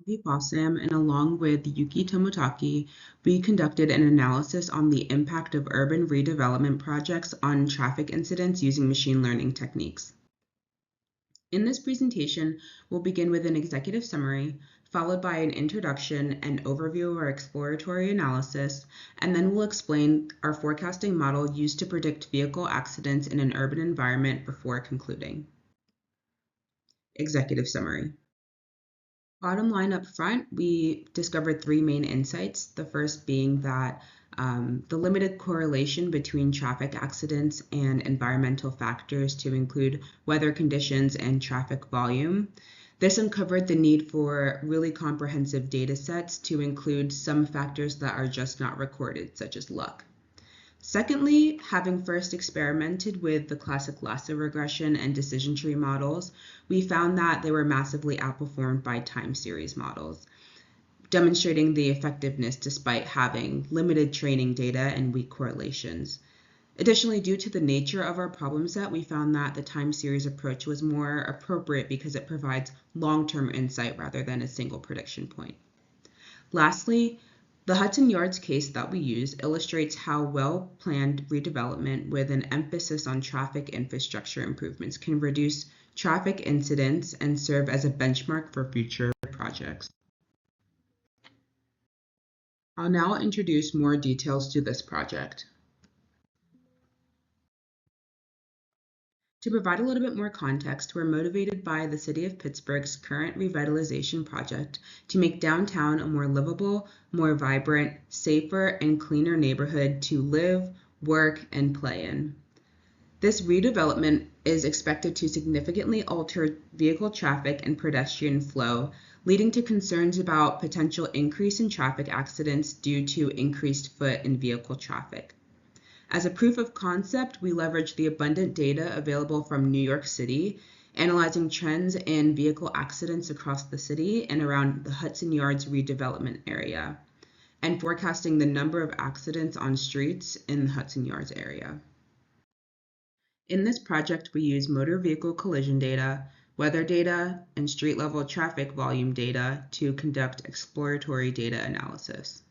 Fossam, and along with Yuki Tomotaki, we conducted an analysis on the impact of urban redevelopment projects on traffic incidents using machine learning techniques. In this presentation, we'll begin with an executive summary, followed by an introduction and overview of our exploratory analysis, and then we'll explain our forecasting model used to predict vehicle accidents in an urban environment before concluding. Executive summary. Bottom line up front, we discovered three main insights. The first being that the limited correlation between traffic accidents and environmental factors to include weather conditions and traffic volume. This uncovered the need for really comprehensive data sets to include some factors that are just not recorded, such as luck. Secondly, having first experimented with the classic lasso regression and decision tree models, we found that they were massively outperformed by time series models, demonstrating the effectiveness despite having limited training data and weak correlations. Additionally, due to the nature of our problem set, we found that the time series approach was more appropriate because it provides long-term insight rather than a single prediction point. Lastly, the Hudson Yards case that we use illustrates how well-planned redevelopment with an emphasis on traffic infrastructure improvements can reduce traffic incidents and serve as a benchmark for future projects. I'll now introduce more details to this project. To provide a little bit more context, we're motivated by the City of Pittsburgh's current revitalization project to make downtown a more livable, more vibrant, safer, and cleaner neighborhood to live, work, and play in. This redevelopment is expected to significantly alter vehicle traffic and pedestrian flow, leading to concerns about potential increase in traffic accidents due to increased foot and vehicle traffic. As a proof of concept, we leveraged the abundant data available from New York City, analyzing trends in vehicle accidents across the city and around the Hudson Yards redevelopment area, and forecasting the number of accidents on streets in the Hudson Yards area. In this project, we use motor vehicle collision data, weather data, and street-level traffic volume data to conduct exploratory data analysis.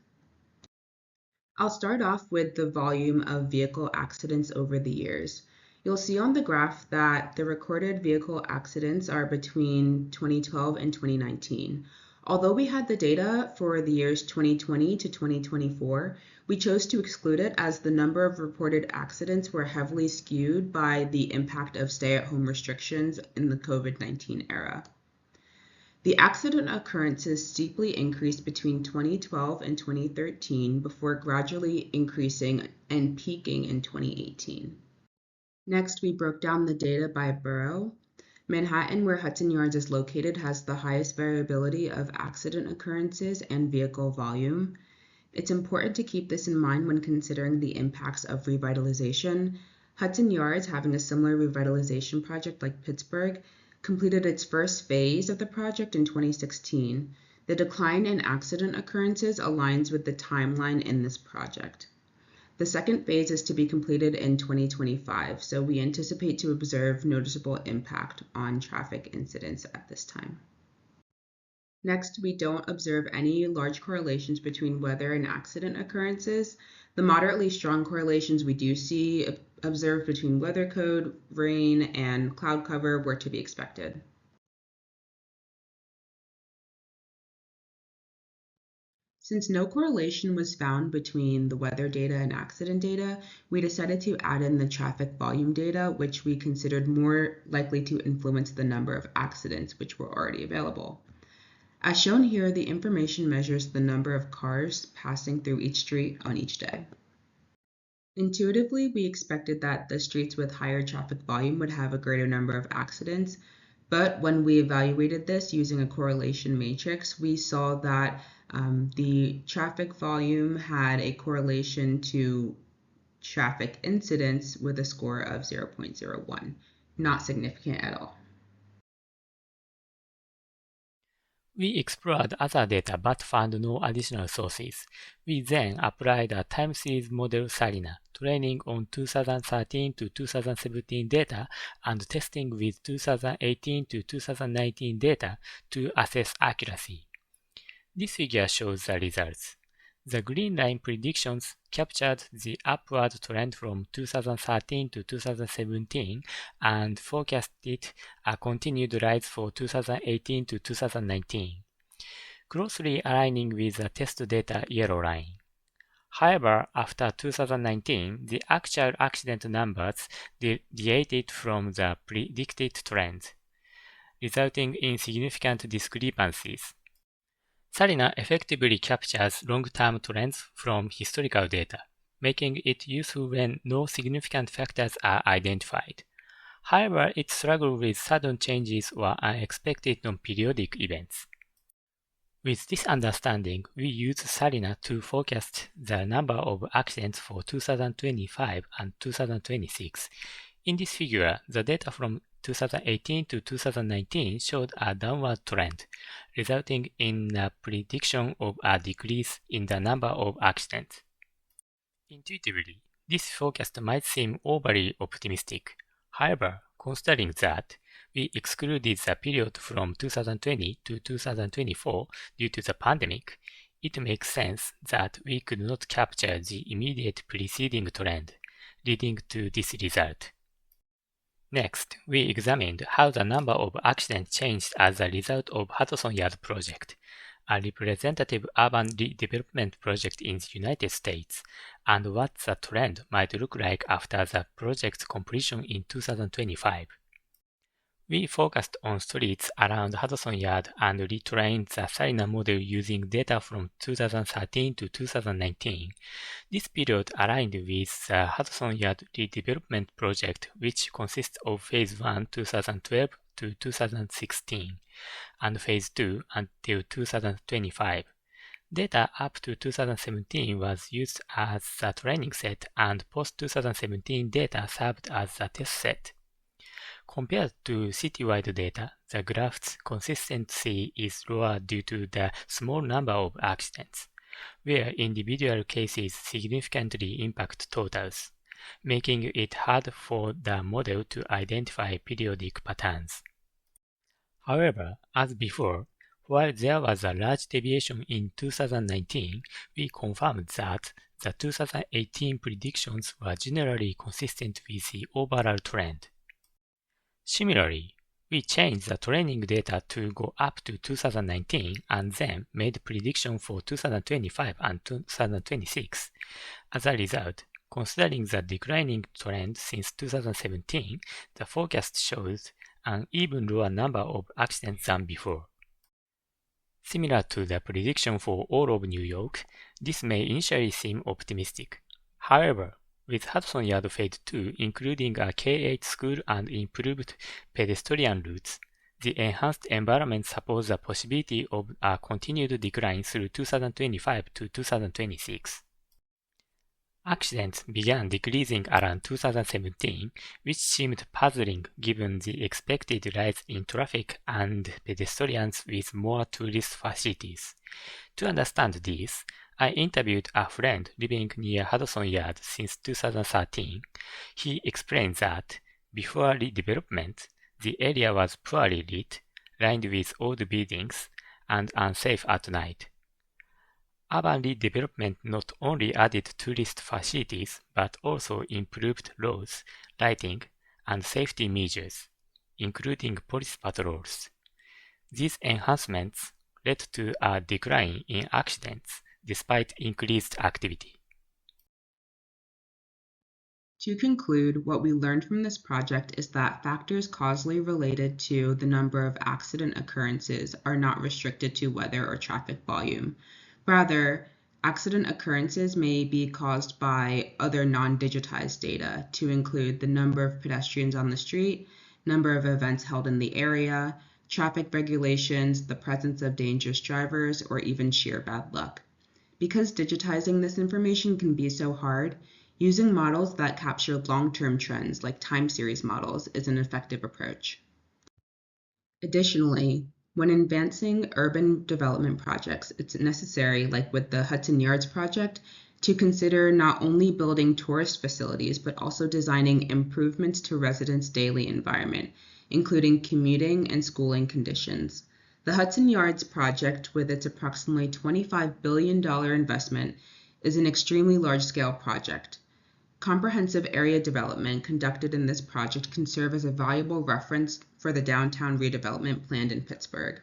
I'll start off with the volume of vehicle accidents over the years. You'll see on the graph that the recorded vehicle accidents are between 2012 and 2019. Although we had the data for the years 2020 to 2024, we chose to exclude it as the number of reported accidents were heavily skewed by the impact of stay-at-home restrictions in the COVID-19 era. The accident occurrences steeply increased between 2012 and 2013 before gradually increasing and peaking in 2018. Next, we broke down the data by borough. Manhattan, where Hudson Yards is located, has the highest variability of accident occurrences and vehicle volume. It's important to keep this in mind when considering the impacts of revitalization. Hudson Yards, having a similar revitalization project like Pittsburgh, completed its first phase of the project in 2016. The decline in accident occurrences aligns with the timeline in this project. The second phase is to be completed in 2025, so we anticipate to observe noticeable impact on traffic incidents at this time. Next, we don't observe any large correlations between weather and accident occurrences. The moderately strong correlations we do see observed between weather code, rain, and cloud cover were to be expected. Since no correlation was found between the weather data and accident data, we decided to add in the traffic volume data, which we considered more likely to influence the number of accidents which were already available. As shown here, the information measures the number of cars passing through each street on each day. Intuitively, we expected that the streets with higher traffic volume would have a greater number of accidents, but when we evaluated this using a correlation matrix, we saw that the traffic volume had a correlation to traffic incidents with a score of 0.01, not significant at all. We explored other data but found no additional sources. We then applied a time series model Salina, training on 2013 to 2017 data and testing with 2018 to 2019 data to assess accuracy. This figure shows the results. The green line predictions captured the upward trend from 2013 to 2017 and forecasted a continued rise for 2018 to 2019, closely aligning with the test data yellow line. However, after 2019, the actual accident numbers deviated from the predicted trend, resulting in significant discrepancies. Salina effectively captures long-term trends from historical data, making it useful when no significant factors are identified. However, it struggles with sudden changes or unexpected non-periodic events. With this understanding, we use Salina to forecast the number of accidents for 2025 and 2026. In this figure, the data from 2018 to 2019 showed a downward trend, resulting in a prediction of a decrease in the number of accidents. Intuitively, this forecast might seem overly optimistic. However, considering that we excluded the period from 2020 to 2024 due to the pandemic, it makes sense that we could not capture the immediate preceding trend, leading to this result. Next, we examined how the number of accidents changed as a result of Hudson Yard project, a representative urban redevelopment project in the United States, and what the trend might look like after the project's completion in 2025. We focused on streets around Hudson Yard and retrained the Salina model using data from 2013 to 2019. This period aligned with the Hudson Yard redevelopment project, which consists of Phase 1 2012 to 2016 and Phase 2 until 2025. Data up to 2017 was used as the training set, and post-2017 data served as the test set. Compared to citywide data, the graph's consistency is lower due to the small number of accidents, where individual cases significantly impact totals, making it hard for the model to identify periodic patterns. However, as before, while there was a large deviation in 2019, we confirmed that the 2018 predictions were generally consistent with the overall trend. Similarly, we changed the training data to go up to 2019 and then made predictions for 2025 and 2026. As a result, considering the declining trend since 2017, the forecast shows an even lower number of accidents than before. Similar to the prediction for all of New York, this may initially seem optimistic. However, with Hudson Yard Phase 2 including a K-8 school and improved pedestrian routes, the enhanced environment supports the possibility of a continued decline through 2025 to 2026. Accidents began decreasing around 2017, which seemed puzzling given the expected rise in traffic and pedestrians with more tourist facilities. To understand this, I interviewed a friend living near Hudson Yard since 2013. He explained that, before redevelopment, the area was poorly lit, lined with old buildings, and unsafe at night. Urban redevelopment not only added tourist facilities, but also improved roads, lighting, and safety measures, including police patrols. These enhancements led to a decline in accidents despite increased activity. To conclude, what we learned from this project is that factors causally related to the number of accident occurrences are not restricted to weather or traffic volume. Rather, accident occurrences may be caused by other non-digitized data, to include the number of pedestrians on the street, number of events held in the area, traffic regulations, the presence of dangerous drivers, or even sheer bad luck. Because digitizing this information can be so hard, using models that capture long-term trends like time series models is an effective approach. Additionally, when advancing urban development projects, it's necessary, like with the Hudson Yards project, to consider not only building tourist facilities, but also designing improvements to residents' daily environment, including commuting and schooling conditions. The Hudson Yards project, with its approximately $25 billion investment, is an extremely large-scale project. Comprehensive area development conducted in this project can serve as a valuable reference for the downtown redevelopment planned in Pittsburgh.